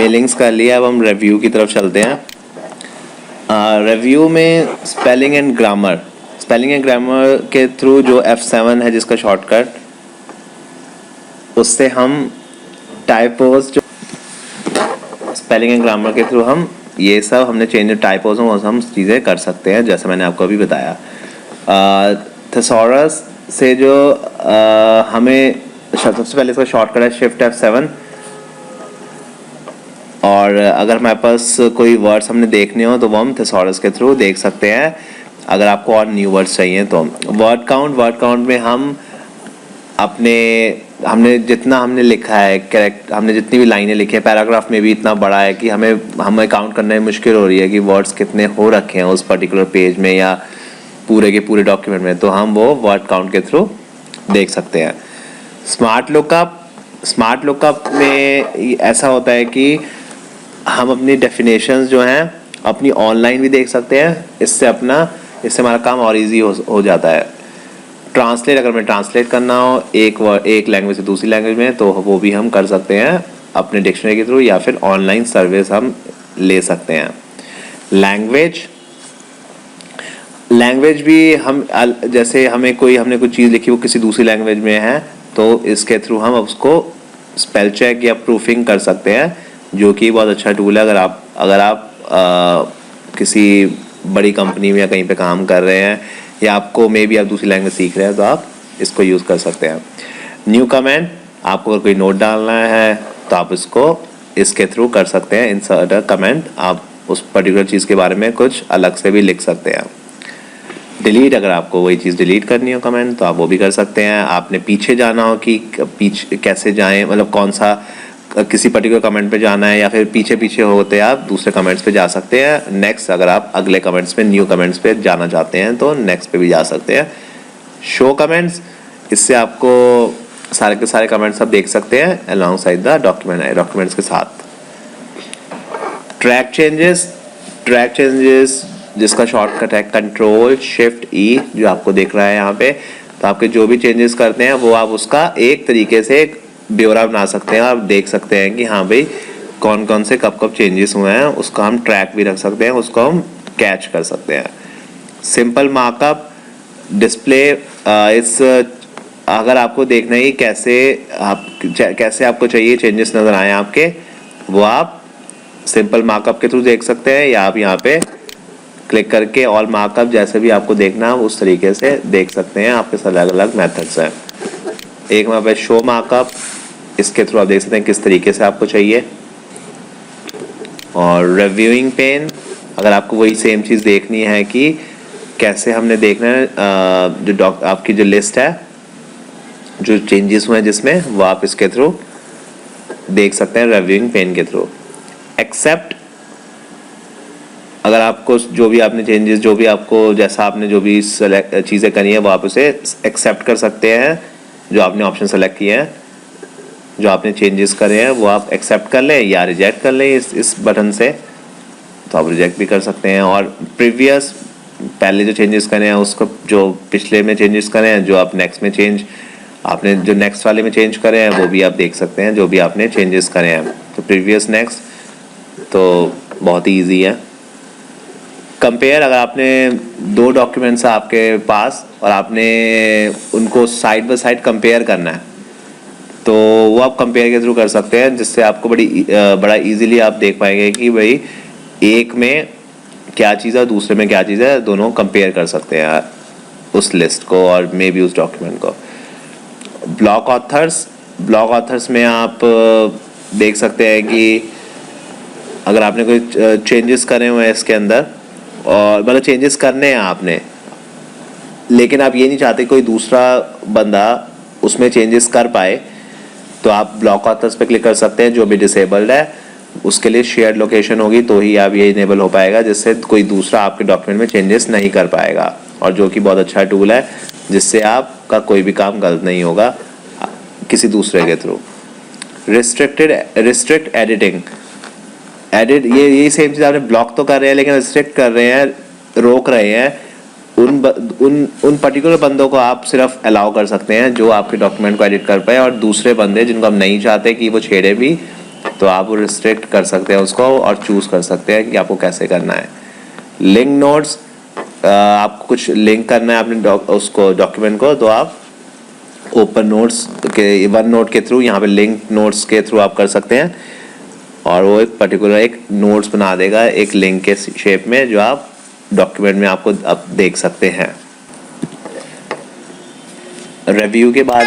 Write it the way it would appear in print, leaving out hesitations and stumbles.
मेलिंग्स कर लिया, अब हम रिव्यू की तरफ चलते हैं। रिव्यू में स्पेलिंग एंड ग्रामर के थ्रू जो F7 है जिसका शॉर्टकट, उससे हम टाइपोज जो स्पेलिंग एंड ग्रामर के थ्रू हम ये सब हमने चेंज टाइपोज वो हम चीज़ें कर सकते हैं, जैसे मैंने आपको अभी बताया। थेसॉरस से जो हमें सबसे पहले इसका शॉर्टकट है शिफ्ट F7, और अगर हमारे पास कोई वर्ड्स हमने देखने हो तो वो हम थेसॉरस के थ्रू देख सकते हैं। अगर आपको और न्यू वर्ड्स चाहिए तो वर्ड काउंट में हम हमने जितना हमने लिखा है करेक्ट, हमने जितनी भी लाइनें लिखी है, पैराग्राफ में भी इतना बड़ा है कि हमें काउंट करने में मुश्किल हो रही है कि वर्ड्स कितने हो रखे हैं उस पर्टिकुलर पेज में या पूरे के पूरे डॉक्यूमेंट में, तो हम वो वर्ड काउंट के थ्रू देख सकते हैं। स्मार्ट लुकअप में ऐसा होता है कि हम अपनी डेफिनेशंस जो हैं अपनी ऑनलाइन भी देख सकते हैं। इससे हमारा काम और इजी हो जाता है। ट्रांसलेट, अगर हमें ट्रांसलेट करना हो एक लैंग्वेज से दूसरी लैंग्वेज में, तो वो भी हम कर सकते हैं अपने डिक्शनरी के थ्रू, या फिर ऑनलाइन सर्विस हम ले सकते हैं। लैंग्वेज भी हम जैसे हमने कोई चीज़ लिखी वो किसी दूसरी लैंग्वेज में है, तो इसके थ्रू हम उसको स्पेल चेक या प्रूफिंग कर सकते हैं, जो कि बहुत अच्छा टूल है। अगर आप किसी बड़ी कंपनी में या कहीं पे काम कर रहे हैं, या आपको मे बी आप दूसरी लैंग्वेज सीख रहे हैं, तो आप इसको यूज़ कर सकते हैं। न्यू कमेंट, आपको अगर कोई नोट डालना है तो आप इसके थ्रू कर सकते हैं। इंसर्ट अ कमेंट, आप उस पर्टिकुलर चीज़ के बारे में कुछ अलग से भी लिख सकते हैं। डिलीट, अगर आपको वही चीज़ डिलीट करनी हो कमेंट, तो आप वो भी कर सकते हैं। आपने पीछे जाना हो कि पीछे कैसे जाएं, मतलब कौन सा किसी पर्टिकुलर कमेंट पे जाना है, या फिर पीछे होते आप दूसरे कमेंट्स पे जा सकते हैं। नेक्स्ट, अगर आप अगले कमेंट्स पे न्यू कमेंट्स पे जाना चाहते हैं तो नेक्स्ट पे भी जा सकते हैं। शो कमेंट्स, इससे आपको सारे के सारे कमेंट्स आप देख सकते हैं अलॉन्ग साइड द डॉक्यूमेंट्स के साथ। ट्रैक चेंजेस जिसका शॉर्टकट है Ctrl+Shift+E, जो आपको दिख रहा है यहाँ पे, तो आपके जो भी चेंजेस करते हैं वो आप उसका एक तरीके से एक ब्यौरा बना सकते हैं। आप देख सकते हैं कि हाँ भाई कौन कौन से कब चेंजेस हुए हैं, उसका हम ट्रैक भी रख सकते हैं, उसको हम कैच कर सकते हैं। सिंपल मार्कअप डिस्प्ले, अगर आपको देखना है कैसे आपको चाहिए चेंजेस नज़र आए आपके, वो आप सिंपल मार्कअप के थ्रू देख सकते हैं, या आप यहाँ पे क्लिक करके ऑल मार्कअप जैसे भी आपको देखना है उस तरीके से देख सकते हैं। आपके अलग अलग मेथड्स हैं। एक वहाँ पे शो मार्कअप, इसके थ्रू आप देख सकते हैं किस तरीके से आपको चाहिए। और रिव्यूइंग पेन, अगर आपको वही सेम चीज़ देखनी है कि कैसे हमने देखना है आपकी जो लिस्ट है जो चेंजेस हुए हैं जिसमें, वो आप इसके थ्रू देख सकते हैं रिव्यूइंग पेन के थ्रू। एक्सेप्ट, अगर आपको जो भी आपने चेंजेस जैसा आपने जो भी चीज़ें करी हैं वो आप उसे एक्सेप्ट कर सकते हैं। जो आपने ऑप्शन सेलेक्ट किए हैं, जो आपने चेंजेस करे हैं वो आप एक्सेप्ट कर लें या रिजेक्ट कर लें इस बटन से, तो आप रिजेक्ट भी कर सकते हैं। और प्रीवियस, पहले जो चेंजेस करे हैं उसको, जो पिछले में चेंजेस करे हैं, जो आप आपने जो नेक्स्ट वाले में चेंज करे हैं वो भी आप देख सकते हैं, जो भी आपने चेंजेस करे हैं। तो प्रीवियस, नेक्स्ट, तो बहुत ही ईजी है। कंपेयर, अगर आपने दो डॉक्यूमेंट्स हैं आपके पास और आपने उनको साइड बाय साइड कंपेयर करना है, तो वो आप कंपेयर के थ्रू कर सकते हैं, जिससे आपको बड़ा इजीली आप देख पाएंगे कि भाई एक में क्या चीज़ है दूसरे में क्या चीज़ है, दोनों कंपेयर कर सकते हैं उस लिस्ट को और मे बी उस डॉक्यूमेंट को। ब्लॉक ऑथर्स में आप देख सकते हैं कि अगर आपने कोई चेंजेस करे हुए हैं इसके अंदर, और मतलब चेंजेस करने हैं आपने, लेकिन आप ये नहीं चाहते कोई दूसरा बंदा उसमें चेंजेस कर पाए, तो आप ब्लॉक ऑथर्स पे क्लिक कर सकते हैं। जो भी डिसेबल्ड है उसके लिए शेयर्ड लोकेशन होगी तो ही आप ये इनेबल हो पाएगा, जिससे कोई दूसरा आपके डॉक्यूमेंट में चेंजेस नहीं कर पाएगा, और जो कि बहुत अच्छा टूल है, जिससे आपका कोई भी काम गलत नहीं होगा किसी दूसरे के थ्रू। रिस्ट्रिक्ट एडिटिंग, ये सेम चीज़ आपने ब्लॉक तो कर रहे हैं लेकिन रिस्ट्रिक्ट कर रहे हैं, रोक रहे हैं। उन पर्टिकुलर बंदों को आप सिर्फ अलाउ कर सकते हैं जो आपके डॉक्यूमेंट को एडिट कर पाए, और दूसरे बंदे जिनको हम नहीं चाहते कि वो छेड़े भी, तो आप रिस्ट्रिक्ट कर सकते हैं उसको और चूज़ कर सकते हैं कि आपको कैसे करना है। लिंक नोट्स, आपको कुछ लिंक करना है अपने उसको डॉक्यूमेंट को, तो आप ओपन नोट्स के वन नोट के थ्रू, यहाँ पे लिंक नोट्स के थ्रू आप कर सकते हैं और वो एक पर्टिकुलर एक नोट्स बना देगा एक लिंक के शेप में, जो आप डॉक्यूमेंट में आपको अब देख सकते हैं। रिव्यू के बाद